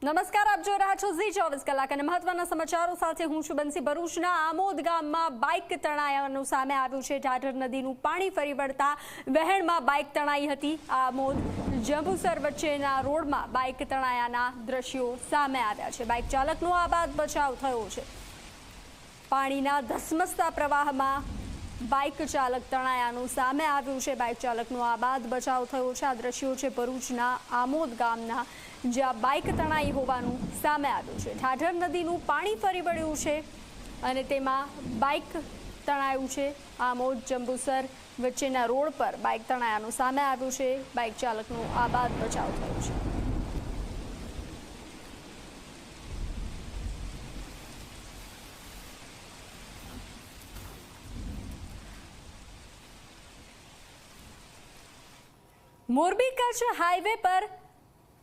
નમસ્કાર, આપ જોઈ રહ્યા છો ઝી 24 કલાક અને મહત્વના સમાચારો સાથે હું છું બંસી। ભરૂચના આમોદ ગામમાં બાઇક તણાયાનું સામે આવ્યું છે। ઢાઢર નદીનું પાણી ફરી વળતા વહેણમાં બાઇક તણાઈ હતી। આમોદ જંબુસર વચ્ચેના રોડમાં બાઇક તણાયાના દ્રશ્યો સામે આવ્યા છે। બાઇક ચાલકનો આબાદ બચાવ થયો છે। પાણીના ધસમસતા પ્રવાહમાં બાઇક ચાલક તણાયાનું સામે આવ્યું છે। બાઇક ચાલકનો આબાદ બચાવ થયો છે। આ દ્રશ્યો છે ભરૂચના આમોદ ગામના, જ્યાં બાઇક તણાઈ હોવાનું સામે આવ્યું છે। ઢાઢર નદીનું પાણી ફરી વળ્યું છે અને તેમાં બાઇક તણાયું છે। આમોદ જંબુસર વચ્ચેના રોડ પર બાઇક તણાયાનું સામે આવ્યું છે। બાઇક ચાલકનો આબાદ બચાવ થયો છે। મોરબી કચ્છ હાઈવે પર